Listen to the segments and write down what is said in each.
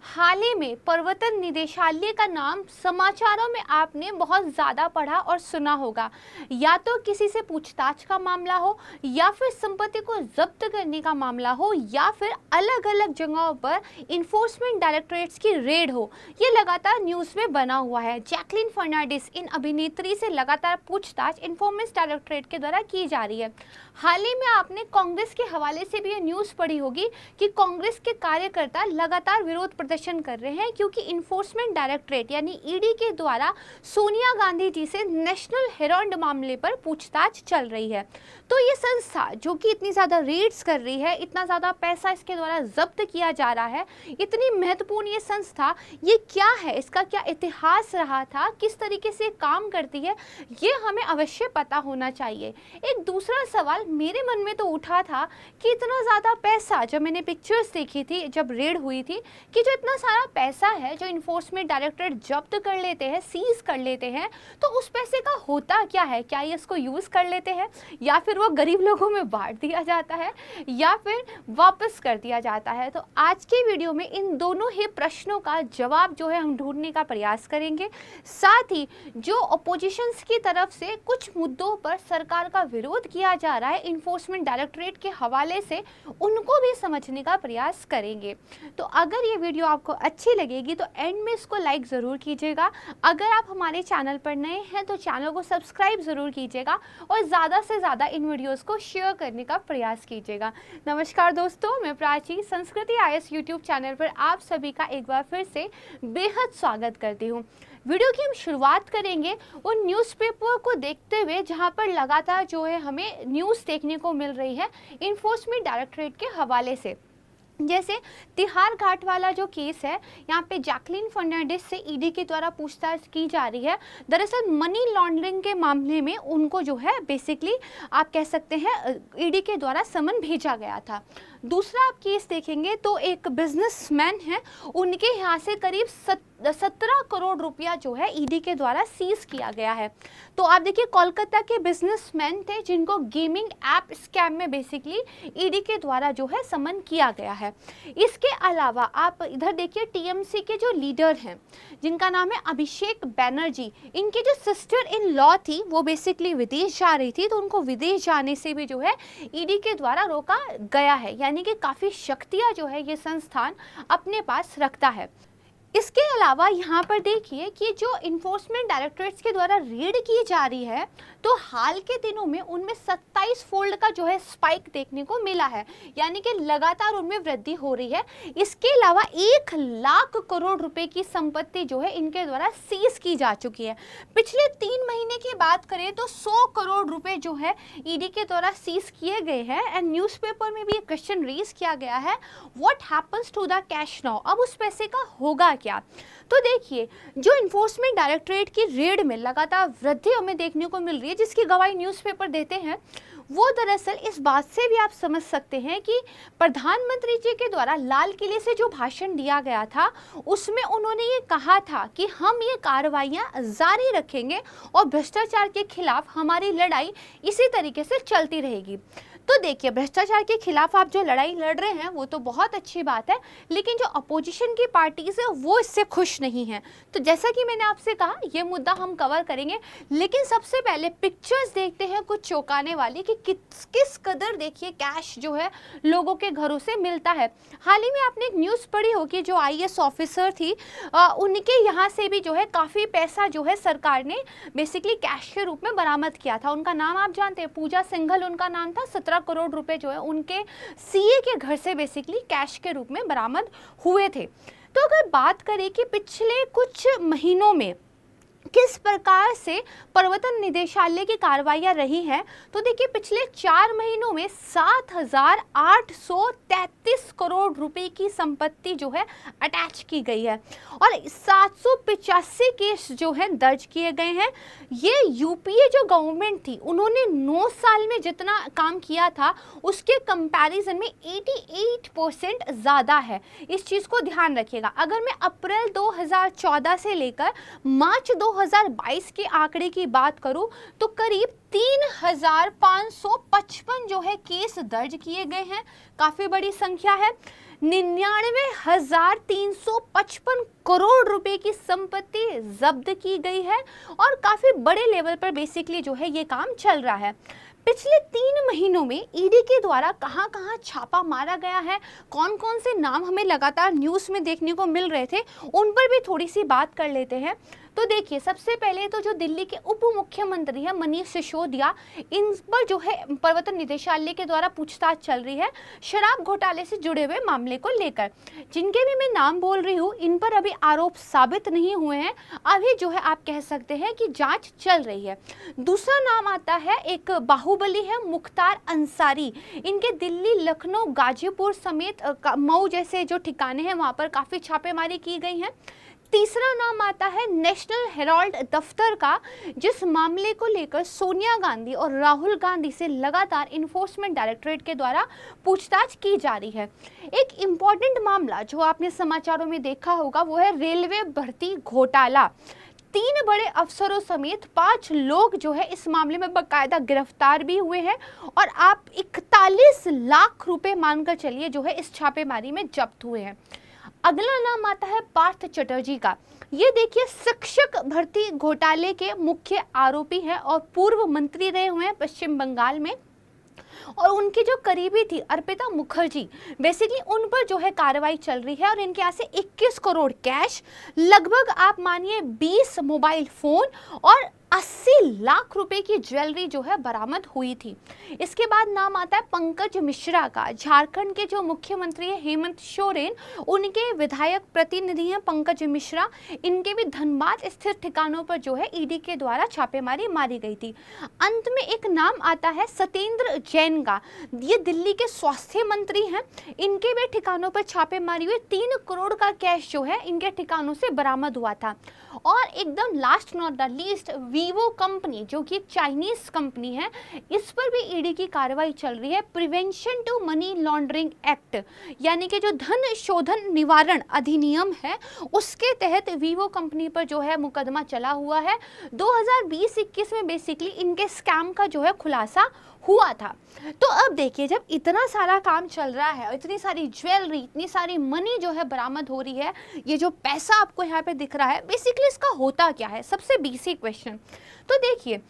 हाल ही में प्रवर्तन निदेशालय का नाम समाचारों में आपने बहुत ज़्यादा पढ़ा और सुना होगा। या तो किसी से पूछताछ का मामला हो, या फिर संपत्ति को जब्त करने का मामला हो, या फिर अलग अलग जगहों पर इन्फोर्समेंट डायरेक्टरेट्स की रेड हो। ये लगातार न्यूज़ में बना हुआ है। जैकलीन फर्नांडिस इन अभिनेत्री से लगातार पूछताछ इन्फोर्समेंट डायरेक्टरेट के द्वारा की जा रही है। हाल ही में आपने कांग्रेस के हवाले से भी ये न्यूज़ पढ़ी होगी कि कांग्रेस के कार्यकर्ता लगातार विरोध प्रदर्शन कर रहे हैं, क्योंकि इन्फोर्समेंट डायरेक्टरेट यानी ईडी के द्वारा सोनिया गांधी जी से नेशनल हेराल्ड मामले पर पूछताछ चल रही है। तो ये संस्था जो कि इतनी ज़्यादा रेड्स कर रही है, इतना ज़्यादा पैसा इसके द्वारा जब्त किया जा रहा है, इतनी महत्वपूर्ण ये संस्था, ये क्या है, इसका क्या इतिहास रहा था, किस तरीके से काम करती है, ये हमें अवश्य पता होना चाहिए। एक दूसरा सवाल मेरे मन में तो उठा था कि इतना ज़्यादा पैसा, जब मैंने पिक्चर्स देखी थी, जब रेड हुई थी, कि जो इतना सारा पैसा है जो इन्फोर्समेंट डायरेक्टरेट जब्त कर लेते हैं, सीज कर लेते हैं, तो उस पैसे का होता क्या है? क्या ये इसको यूज़ कर लेते हैं, या फिर वो गरीब लोगों में बांट दिया जाता है, या फिर वापस कर दिया जाता है? तो आज के वीडियो में इन दोनों ही प्रश्नों का जवाब जो है हम ढूंढने का प्रयास करेंगे। साथ ही जो अपोजिशंस की तरफ से कुछ मुद्दों पर सरकार का विरोध किया जा रहा है इन्फोर्समेंट डायरेक्टरेट के हवाले से, उनको भी समझने का प्रयास करेंगे। तो अगर ये वीडियो आपको अच्छी लगेगी तो एंड में इसको लाइक ज़रूर कीजिएगा। अगर आप हमारे चैनल पर नए हैं तो चैनल को सब्सक्राइब ज़रूर कीजिएगा और ज़्यादा से ज़्यादा इन वीडियोस को शेयर करने का प्रयास कीजिएगा। नमस्कार दोस्तों, मैं प्राची संस्कृति IAS यूट्यूब चैनल पर आप सभी का एक बार फिर से बेहद स्वागत करती हूँ। वीडियो की हम शुरुआत करेंगे उन न्यूज़पेपर को देखते हुए जहां पर लगातार जो है हमें न्यूज़ देखने को मिल रही है इन्फोर्समेंट डायरेक्टरेट के हवाले से। जैसे तिहाड़ घाट वाला जो केस है, यहाँ पे जैकलीन फर्नांडिस से ईडी के द्वारा पूछताछ की जा रही है। दरअसल मनी लॉन्ड्रिंग के मामले में उनको जो है बेसिकली आप कह सकते हैं ईडी के द्वारा समन भेजा गया था। दूसरा आप केस देखेंगे तो एक बिजनेसमैन है, उनके यहाँ से करीब 17 करोड़ रुपया जो है ईडी के द्वारा सीज किया गया है। तो आप देखिए कोलकाता के बिजनेसमैन थे जिनको गेमिंग ऐप स्कैम में बेसिकली ईडी के द्वारा जो है समन किया गया है। इसके अलावा आप इधर देखिए टीएमसी के जो लीडर हैं जिनका नाम है अभिषेक बैनर्जी, इनकी जो सिस्टर इन लॉ थी वो बेसिकली विदेश जा रही थी, तो उनको विदेश जाने से भी जो है ईडी के द्वारा रोका गया है। यानी कि काफ़ी शक्तियाँ जो है ये संस्थान अपने पास रखता है। इसके अलावा यहाँ पर देखिए कि जो इन्फोर्समेंट डायरेक्टरेट्स के द्वारा रेड की जा रही है, तो हाल के दिनों में उनमें 27 फोल्ड का जो है स्पाइक देखने को मिला है, यानी कि लगातार उनमें वृद्धि हो रही है। इसके अलावा 1 लाख करोड़ रुपए की संपत्ति जो है इनके द्वारा सीज की जा चुकी है। पिछले 3 महीने की बात करें तो 100 करोड़ रुपए जो है ईडी के द्वारा सीज किए गए हैं। एंड न्यूज़पेपर में भी एक क्वेश्चन रेज किया गया है, what happens to the cash now? अब उस पैसे का होगा क्या? तो देखिए जो इन्फोर्समेंट डायरेक्टरेट की रेड में लगातार वृद्धि हमें देखने को मिल रही है, जिसकी गवाही न्यूज़पेपर देते हैं, वो दरअसल इस बात से भी आप समझ सकते हैं कि प्रधानमंत्री जी के द्वारा लाल किले से जो भाषण दिया गया था उसमें उन्होंने ये कहा था कि हम ये कार्रवाइयाँ जारी रखेंगे और भ्रष्टाचार के खिलाफ हमारी लड़ाई इसी तरीके से चलती रहेगी। तो देखिए भ्रष्टाचार के खिलाफ आप जो लड़ाई लड़ रहे हैं वो तो बहुत अच्छी बात है, लेकिन जो अपोजिशन की पार्टीज है वो इससे खुश नहीं है। तो जैसा कि मैंने आपसे कहा ये मुद्दा हम कवर करेंगे, लेकिन सबसे पहले पिक्चर्स देखते हैं कुछ चौंकाने वाली कि किस कदर देखिए कैश जो है लोगों के घरों से मिलता है। हाल ही में आपने एक न्यूज़ पढ़ी होगी, जो IAS ऑफिसर थी उनके यहाँ से भी जो है काफ़ी पैसा जो है सरकार ने बेसिकली कैश के रूप में बरामद किया था। उनका नाम आप जानते हैं, पूजा सिंघल उनका नाम था। 17 करोड़ रुपए जो है उनके सीए के घर से बेसिकली कैश के रूप में बरामद हुए थे। तो अगर बात करें कि पिछले कुछ महीनों में किस प्रकार से प्रवर्तन निदेशालय की कार्रवाइयाँ रही हैं, तो देखिए पिछले 4 महीनों में 7,833 करोड़ रुपए की संपत्ति जो है अटैच की गई है और 785 केस जो है दर्ज किए गए हैं। ये यूपीए जो गवर्नमेंट थी उन्होंने 9 साल में जितना काम किया था उसके कंपैरिजन में 88% ज़्यादा है। इस चीज़ को ध्यान रखिएगा। अगर मैं अप्रैल 2014 से लेकर मार्च 2022 के आंकड़े की बात करूं तो करीब 3,555 जो है केस दर्ज किए गए हैं, काफ़ी बड़ी संख्या है। 99,355 करोड़ रुपए की संपत्ति जब्त की गई है और काफी बड़े लेवल पर बेसिकली जो है ये काम चल रहा है। पिछले 3 महीनों में ईडी के द्वारा कहां कहां छापा मारा गया है, कौन कौन से नाम हमें लगातार न्यूज़ में देखने को मिल रहे थे, उन पर भी थोड़ी सी बात कर लेते हैं। तो देखिए, सबसे पहले तो जो दिल्ली के उप मुख्यमंत्री हैं मनीष सिसोदिया, इन पर जो है प्रवर्तन निदेशालय के द्वारा पूछताछ चल रही है शराब घोटाले से जुड़े हुए मामले को लेकर। जिनके भी मैं नाम बोल रही हूँ, इन पर अभी आरोप साबित नहीं हुए हैं, अभी जो है आप कह सकते हैं कि जांच चल रही है। दूसरा नाम आता है, एक बाहुबली है मुख्तार अंसारी। इनके दिल्ली, लखनऊ, गाजीपुर समेत मऊ जैसे जो ठिकाने हैं वहां पर काफी छापेमारी की गई है। तीसरा नाम आता है नेशनल हेराल्ड दफ्तर का, जिस मामले को लेकर सोनिया गांधी और राहुल गांधी से लगातार इन्फोर्समेंट डायरेक्टरेट के द्वारा पूछताछ की जा रही है। एक इम्पॉर्टेंट मामला जो आपने समाचारों में देखा होगा वो है रेलवे भर्ती घोटाला। 3 बड़े अफसरों समेत 5 लोग जो है इस मामले में बकायदा गिरफ्तार भी हुए हैं और आप 41 लाख रुपए मानकर चलिए जो है इस छापेमारी में जब्त हुए हैं। अगला नाम आता है पार्थ चटर्जी का। ये देखिए, शिक्षक भर्ती घोटाले के मुख्य आरोपी हैं और पूर्व मंत्री रहे हुए हैं पश्चिम बंगाल में। और उनकी जो करीबी थी अर्पिता मुखर्जी, बेसिकली उन पर जो है कार्रवाई चल रही है और इनके यहाँ से 21 करोड़ कैश, लगभग आप मानिए 20 मोबाइल फोन और 80 लाख रुपए की ज्वेलरी जो है बरामद हुई थी। इसके बाद नाम आता है पंकज मिश्रा का। झारखंड के जो मुख्यमंत्री है हेमंत सोरेन, उनके विधायक प्रतिनिधि हैं पंकज मिश्रा। इनके भी धनबाद स्थित ठिकानों पर जो है ईडी के द्वारा छापेमारी मारी गई थी। अंत में एक नाम आता है सत्येंद्र जैन का। ये दिल्ली के स्वास्थ्य मंत्री हैं। इनके भी ठिकानों पर छापेमारी हुई। 3 करोड़ का कैश जो है इनके ठिकानों से बरामद हुआ था। और एकदम last not the least, Vivo company जो कि एक चाइनीज कंपनी है, इस पर भी ईडी की कार्रवाई चल रही है। Prevention to money laundering act, यानी कि जो धन शोधन निवारण अधिनियम है, उसके तहत वीवो कंपनी पर जो है मुकदमा चला हुआ है। 2020-21 में बेसिकली इनके स्कैम का जो है खुलासा हुआ था। तो अब देखिए, जब इतना सारा काम चल रहा है, इतनी सारी ज्वेलरी, इतनी सारी मनी जो है बरामद हो रही है, ये जो पैसा आपको यहाँ पे दिख रहा है, बेसिकली इसका होता क्या है? सबसे बेसिक क्वेश्चन। तो देखिए,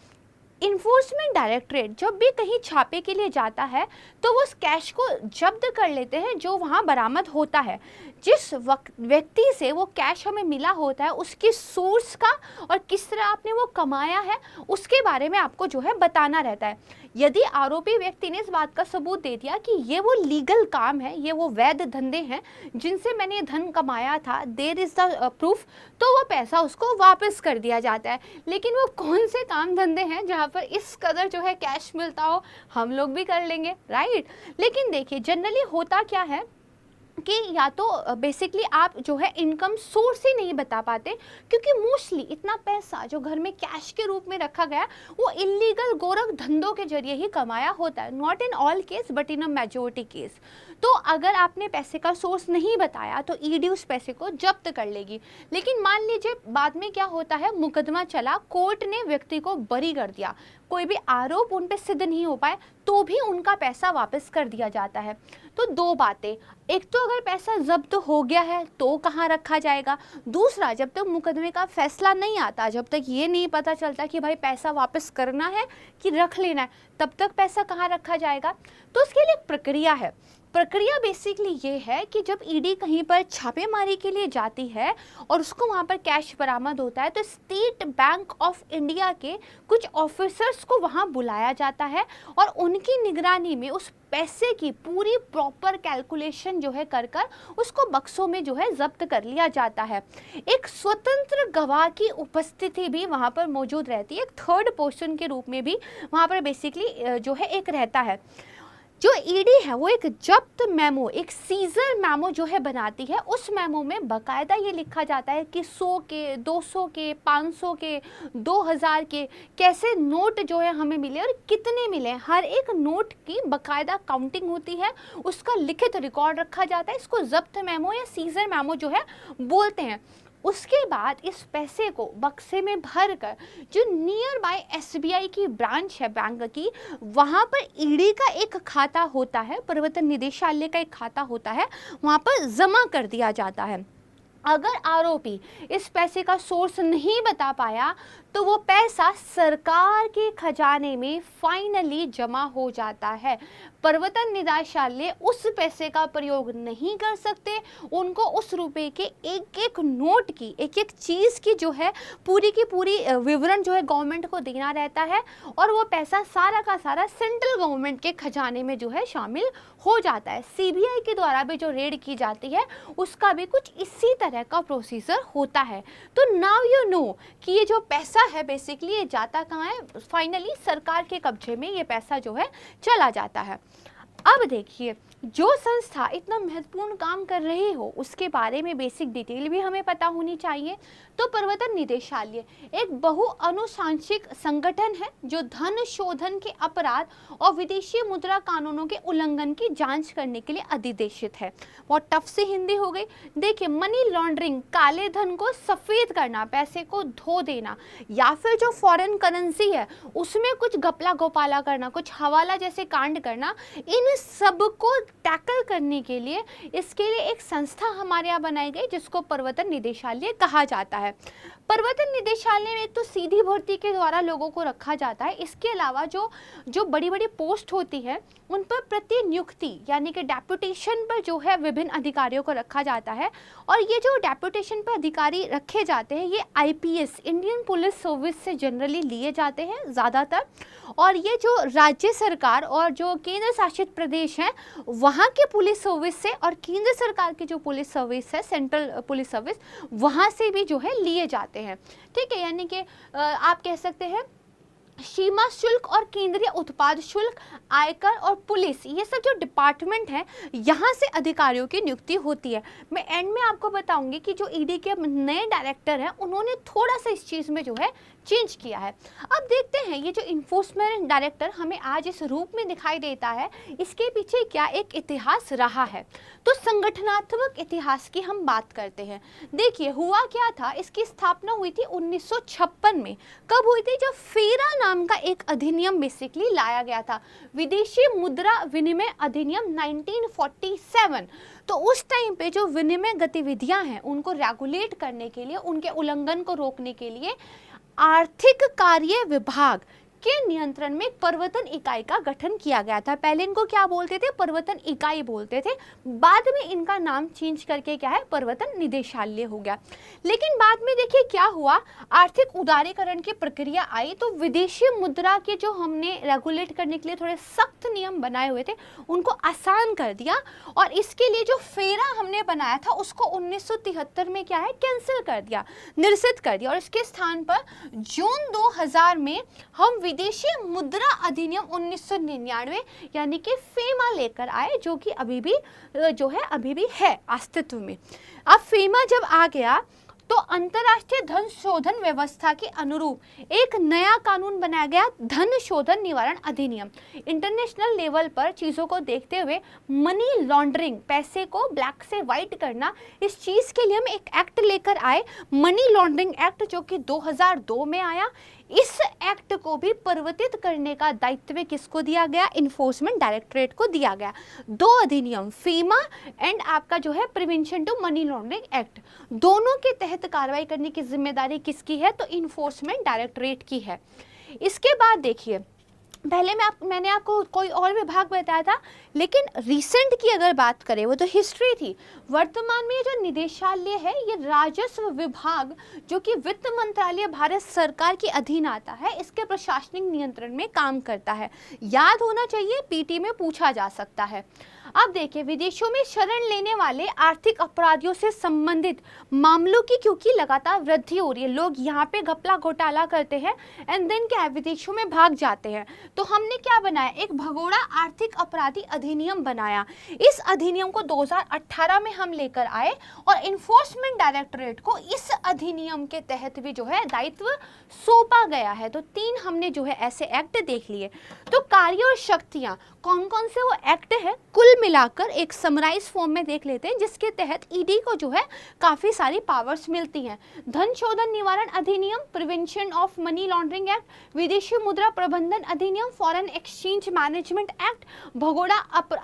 इन्फोर्समेंट डायरेक्टरेट जब भी कहीं छापे के लिए जाता है तो वो उस कैश को जब्त कर लेते हैं जो वहाँ बरामद होता है। जिस व्यक्ति से वो कैश हमें मिला होता है, उसकी सोर्स का और किस तरह आपने वो कमाया है, उसके बारे में आपको जो है बताना रहता है। यदि आरोपी व्यक्ति ने इस बात का सबूत दे दिया कि ये वो लीगल काम है, ये वो वैध धंधे हैं जिनसे मैंने धन कमाया था, देयर इज द प्रूफ, तो वो पैसा उसको वापस कर दिया जाता है। लेकिन वो कौन से काम धंधे हैं जहाँ पर इस कदर जो है कैश मिलता हो? हम लोग भी कर लेंगे, राइट? लेकिन देखिए, जनरली होता क्या है कि या तो बेसिकली आप जो है इनकम सोर्स ही नहीं बता पाते, क्योंकि मोस्टली इतना पैसा जो घर में कैश के रूप में रखा गया वो इलीगल गोरख धंधों के जरिए ही कमाया होता है। Not in all case but in a majority case. तो अगर आपने पैसे का सोर्स नहीं बताया तो ईडी उस पैसे को जब्त कर लेगी। लेकिन मान लीजिए बाद में क्या होता है, मुकदमा चला, कोर्ट ने व्यक्ति को बरी कर दिया, कोई भी आरोप उन पे सिद्ध नहीं हो पाए, तो भी उनका पैसा वापस कर दिया जाता है। तो 2 बातें, एक तो अगर पैसा जब्त हो गया है तो कहाँ रखा जाएगा, दूसरा जब तक मुकदमे का फैसला नहीं आता, जब तक ये नहीं पता चलता कि भाई पैसा वापस करना है कि रख लेना है, तब तक पैसा कहाँ रखा जाएगा। तो उसके लिए प्रक्रिया है। प्रक्रिया बेसिकली ये है कि जब ईडी कहीं पर छापेमारी के लिए जाती है और उसको वहाँ पर कैश बरामद होता है, तो स्टेट बैंक ऑफ इंडिया के कुछ ऑफिसर्स को वहाँ बुलाया जाता है और उनकी निगरानी में उस पैसे की पूरी प्रॉपर कैलकुलेशन जो है कर उसको बक्सों में जो है जब्त कर लिया जाता है। एक स्वतंत्र गवाह की उपस्थिति भी वहाँ पर मौजूद रहती है, एक थर्ड पर्सन के रूप में भी वहाँ पर बेसिकली जो है एक रहता है। जो ईडी है वो एक जब्त मेमो, एक सीजर मेमो जो है बनाती है। उस मेमो में बकायदा ये लिखा जाता है कि 100 के, 200 के, 500 के, 2000 के कैसे नोट जो है हमें मिले और कितने मिले। हर एक नोट की बकायदा काउंटिंग होती है, उसका लिखित रिकॉर्ड रखा जाता है। इसको जब्त मेमो या सीजर मेमो जो है बोलते हैं। उसके बाद इस पैसे को बक्से में भरकर जो नियर बाय एसबीआई की ब्रांच है बैंक की, वहाँ पर ईडी का एक खाता होता है, प्रवर्तन निदेशालय का एक खाता होता है, वहाँ पर जमा कर दिया जाता है। अगर आरोपी इस पैसे का सोर्स नहीं बता पाया तो वो पैसा सरकार के खजाने में फाइनली जमा हो जाता है। प्रवर्तन निदेशालय उस पैसे का प्रयोग नहीं कर सकते, उनको उस रुपए के एक एक नोट की, एक एक चीज़ की जो है पूरी की पूरी विवरण जो है गवर्नमेंट को देना रहता है, और वो पैसा सारा का सारा सेंट्रल गवर्नमेंट के खजाने में जो है शामिल हो जाता है। सीबीआई के द्वारा भी जो रेड की जाती है उसका भी कुछ इसी तरह का प्रोसीजर होता है। तो नाउ यू नो कि ये जो पैसा है बेसिकली ये जाता कहाँ है, फाइनली सरकार के कब्जे में ये पैसा जो है चला जाता है। अब देखिए, जो संस्था इतना महत्वपूर्ण काम कर रही हो उसके बारे में बेसिक डिटेल भी हमें पता होनी चाहिए। तो प्रवर्तन निदेशालय एक बहुअनुशांसिक संगठन है जो धन शोधन के अपराध और विदेशी मुद्रा कानूनों के उल्लंघन की जांच करने के लिए अधिदेशित है। बहुत टफ से हिंदी हो गई। देखिए, मनी लॉन्ड्रिंग, काले धन को सफ़ेद करना, पैसे को धो देना, या फिर जो फॉरेन करेंसी है उसमें कुछ घपला गोपाला करना, कुछ हवाला जैसे कांड करना, इन सब को टैकल करने के लिए इसके लिए एक संस्था हमारे यहाँ बनाई गई जिसको प्रवर्तन निदेशालय कहा जाता है। प्रवर्तन निदेशालय में एक तो सीधी भर्ती के द्वारा लोगों को रखा जाता है, इसके अलावा जो बड़ी बड़ी पोस्ट होती है उन पर प्रतिनियुक्ति यानी कि डेपुटेशन पर जो है विभिन्न अधिकारियों को रखा जाता है। और ये जो डेपुटेशन पर अधिकारी रखे जाते हैं ये आईपीएस, इंडियन पुलिस सर्विस से जनरली लिए जाते हैं ज़्यादातर। और ये जो राज्य सरकार और जो केंद्र शासित प्रदेश हैं वहाँ के पुलिस सर्विस से और केंद्र सरकार की जो पुलिस सर्विस है, सेंट्रल पुलिस सर्विस, वहाँ से भी जो है लिए जाते हैं। ठीक है, यानी कि आप कह सकते हैं सीमा शुल्क और केंद्रीय उत्पाद शुल्क, आयकर और पुलिस, ये सब जो डिपार्टमेंट है यहाँ से अधिकारियों की नियुक्ति होती है। मैं एंड में आपको बताऊंगी कि जो ईडी के नए डायरेक्टर हैं उन्होंने थोड़ा सा इस चीज़ में जो है चेंज किया है। अब देखते हैं ये जो इन्फोर्समेंट डायरेक्टर हमें आज इस रूप में दिखाई देता है, इसके पीछे क्या एक इतिहास रहा है। तो संगठनात्मक इतिहास की हम बात करते हैं। देखिए, हुआ क्या था, इसकी स्थापना हुई थी 1956 में। कब हुई थी? जब फेरा नाम का एक अधिनियम बेसिकली लाया गया था, विदेशी मुद्रा विनिमय अधिनियम 1947। तो उस टाइम पे जो विनिमय गतिविधियां हैं उनको रेगुलेट करने के लिए, उनके उल्लंघन को रोकने के लिए आर्थिक कार्य विभाग के नियंत्रण में प्रवर्तन इकाई का गठन किया गया था। पहले इनको क्या बोलते थे? प्रवर्तन इकाई बोलते थे। बाद में इनका नाम चेंज करके क्या है, प्रवर्तन निदेशालय हो गया। लेकिन बाद में देखिए क्या हुआ, आर्थिक उदारीकरण की प्रक्रिया आई तो विदेशी मुद्रा के जो हमने रेगुलेट करने के लिए थोड़े सख्त नियम बनाए हुए थे उनको आसान कर दिया, और इसके लिए जो फेरा हमने बनाया था उसको 1973 में क्या है, कैंसिल कर दिया, निरसित कर दिया। और इसके स्थान पर जून 2000 में हम विदेशी मुद्रा अधिनियम 1999 यानी कि फेमा लेकर आए, जो कि अभी भी है अस्तित्व में। अब फेमा जब आ गया तो अंतर्राष्ट्रीय धन शोधन व्यवस्था के अनुरूप एक नया कानून बनाया गया, धन शोधन निवारण अधिनियम। इंटरनेशनल लेवल पर चीज़ों को देखते हुए मनी लॉन्ड्रिंग, पैसे को ब्लैक से वाइट करना, इस चीज़ के लिए हम एक एक्ट लेकर आए, मनी लॉन्ड्रिंग एक्ट, जो कि 2002 में आया। इस एक्ट को भी परिवर्तित करने का दायित्व किसको दिया गया? इन्फोर्समेंट डायरेक्टरेट को दिया गया। दो अधिनियम, फीमा एंड आपका जो है prevention to money laundering act, दोनों के तहत कार्रवाई करने की जिम्मेदारी किसकी है? तो इन्फोर्समेंट डायरेक्टरेट की है। इसके बाद देखिए, पहले मैंने आपको कोई और विभाग बताया था, लेकिन रिसेंट की अगर बात करें वो तो हिस्ट्री थी। वर्तमान में जो निदेशालय है ये राजस्व विभाग, जो कि वित्त मंत्रालय भारत सरकार के अधीन आता है, इसके प्रशासनिक नियंत्रण में काम करता है। याद होना चाहिए, पीटी में पूछा जा सकता है। अब देखिए, विदेशों में शरण लेने वाले आर्थिक अपराधियों से संबंधित मामलों की क्योंकि लगातार वृद्धि हो रही है, लोग यहाँ पे घपला घोटाला करते हैं एंड देन क्या है, विदेशों में भाग जाते हैं, तो हमने क्या बनाया, एक भगोड़ा आर्थिक अपराधी अधिनियम बनाया। इस अधिनियम को 2018 में हम लेकर आए और इन्फोर्समेंट डायरेक्टरेट को इस अधिनियम के तहत भी जो है दायित्व सौंपा गया है। तो 3 हमने जो है ऐसे एक्ट देख लिए। तो कार्य और शक्तियाँ कौन कौन से वो एक्ट है, कुल मिलाकर एक समराइज फॉर्म में देख लेते हैं, जिसके तहत ईडी को जो है काफ़ी सारी पावर्स मिलती हैं। धन शोधन निवारण अधिनियम, prevention of money laundering act, विदेशी मुद्रा प्रबंधन अधिनियम, फॉरेन एक्सचेंज मैनेजमेंट एक्ट, भगोड़ा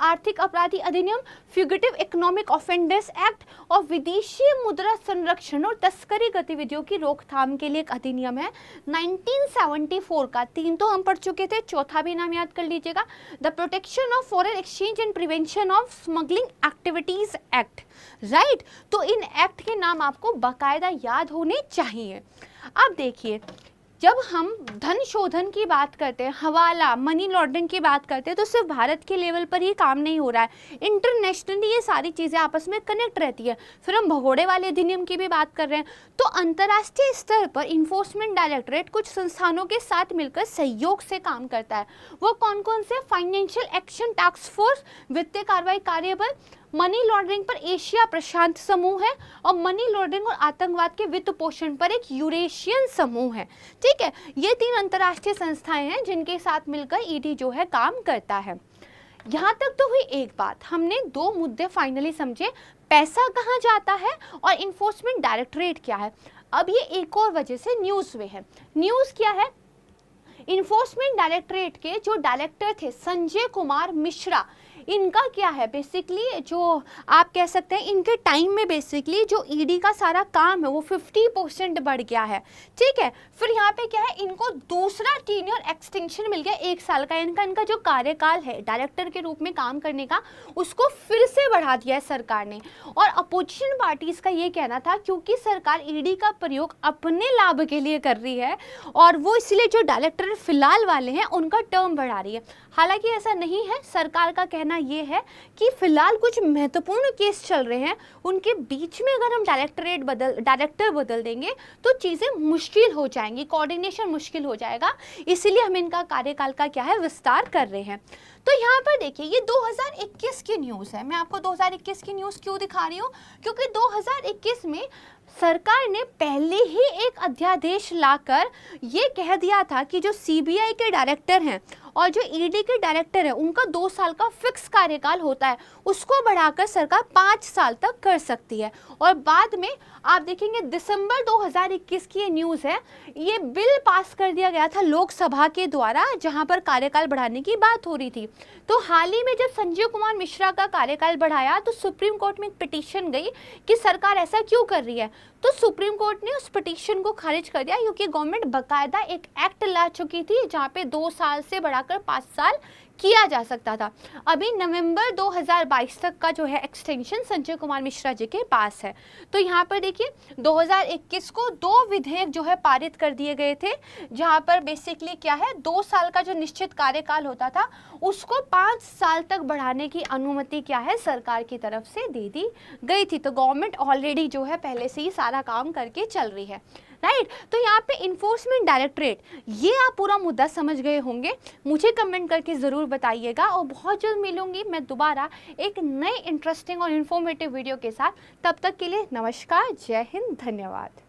आर्थिक अपराधी अधिनियम, फ्यूगिटिव इकोनॉमिक ऑफेंडर्स एक्ट और विदेशी मुद्रा संरक्षण और तस्करी गतिविधियों की रोकथाम के लिए एक अधिनियम है 1974 का। 3 तो हम पढ़ चुके थे, चौथा भी नाम याद कर लीजिएगा, the protection of foreign exchange and prevention of smuggling activities act, right. तो इन एक्ट के नाम आपको बाकायदा याद होने चाहिए। अब देखिए, जब हम धन शोधन की बात करते हैं, हवाला, मनी लॉन्ड्रिंग की बात करते हैं, तो सिर्फ भारत के लेवल पर ही काम नहीं हो रहा है, इंटरनेशनली ये सारी चीज़ें आपस में कनेक्ट रहती है। फिर हम भगोड़े वाले अधिनियम की भी बात कर रहे हैं, तो अंतर्राष्ट्रीय स्तर पर इन्फोर्समेंट डायरेक्टरेट कुछ संस्थानों के साथ मिलकर सहयोग से काम करता है। वो कौन कौन से? फाइनेंशियल एक्शन टास्क फोर्स, वित्तीय कार्रवाई कार्यबल, मनी लॉन्ड्रिंग पर एशिया प्रशांत समूह है, और मनी लॉन्ड्रिंग और आतंकवाद के वित्त पोषण पर एक यूरेशियन समूह है। ठीक है, ये 3 अंतर्राष्ट्रीय संस्थाएं हैं जिनके साथ मिलकर ईडी जो है काम करता है। यहाँ तक तो हुई एक बात, हमने 2 मुद्दे फाइनली समझे, पैसा कहाँ जाता है और इन्फोर्समेंट डायरेक्टरेट क्या है। अब ये एक और वजह से न्यूज़ में है। न्यूज़ क्या है? इन्फोर्समेंट डायरेक्टरेट के जो डायरेक्टर थे संजय कुमार मिश्रा, इनका क्या है, बेसिकली जो आप कह सकते हैं इनके टाइम में बेसिकली जो ईडी का सारा काम है वो 50% बढ़ गया है। ठीक है, फिर यहाँ पे क्या है, इनको दूसरा टीनियर एक्सटेंशन मिल गया 1 साल का। इनका जो कार्यकाल है डायरेक्टर के रूप में काम करने का, उसको फिर से बढ़ा दिया है सरकार ने। और अपोजिशन पार्टीज का ये कहना था क्योंकि सरकार ईडी का प्रयोग अपने लाभ के लिए कर रही है और वो इसलिए जो डायरेक्टर फिलहाल वाले हैं उनका टर्म बढ़ा रही है। हालांकि ऐसा नहीं है, सरकार का कहना ये है कि फिलहाल कुछ महत्वपूर्ण केस चल रहे हैं, उनके बीच में अगर हम डायरेक्टर बदल देंगे तो चीज़ें मुश्किल हो जाएंगी, कोऑर्डिनेशन मुश्किल हो जाएगा, इसलिए हम इनका कार्यकाल का क्या है विस्तार कर रहे हैं। तो यहाँ पर देखिए, ये 2021 की न्यूज़ है। मैं आपको 2021 की न्यूज़ क्यों दिखा रही हूँ? क्योंकि 2021 में सरकार ने पहले ही एक अध्यादेश लाकर ये कह दिया था कि जो सीबीआई के डायरेक्टर हैं और जो ईडी के डायरेक्टर है उनका 2 साल का फिक्स कार्यकाल होता है, उसको बढ़ाकर सरकार 5 साल तक कर सकती है। और बाद में आप देखेंगे दिसंबर 2021 की ये न्यूज़ है, ये बिल पास कर दिया गया था लोकसभा के द्वारा जहां पर कार्यकाल बढ़ाने की बात हो रही थी। तो हाल ही में जब संजय कुमार मिश्रा का कार्यकाल बढ़ाया तो सुप्रीम कोर्ट में एक पिटीशन गई कि सरकार ऐसा क्यों कर रही है। तो सुप्रीम कोर्ट ने उस पिटीशन को खारिज कर दिया क्योंकि गवर्नमेंट बकायदा एक एक्ट ला चुकी थी जहाँ पे 2 साल से बढ़ाकर 5 साल किया जा सकता था। अभी नवंबर 2022 तक का जो है एक्सटेंशन संजय कुमार मिश्रा जी के पास है। तो यहाँ पर देखिए 2021 को 2 विधेयक जो है पारित कर दिए गए थे, जहाँ पर बेसिकली क्या है 2 साल का जो निश्चित कार्यकाल होता था उसको 5 साल तक बढ़ाने की अनुमति क्या है सरकार की तरफ से दे दी गई थी। तो गवर्नमेंट ऑलरेडी जो है पहले से ही सारा काम करके चल रही है, राइट। तो यहाँ पे इन्फोर्समेंट डायरेक्टरेट, ये आप पूरा मुद्दा समझ गए होंगे। मुझे कमेंट करके ज़रूर बताइएगा और बहुत जल्द मिलूंगी मैं दोबारा एक नए इंटरेस्टिंग और इन्फॉर्मेटिव वीडियो के साथ। तब तक के लिए नमस्कार, जय हिंद, धन्यवाद।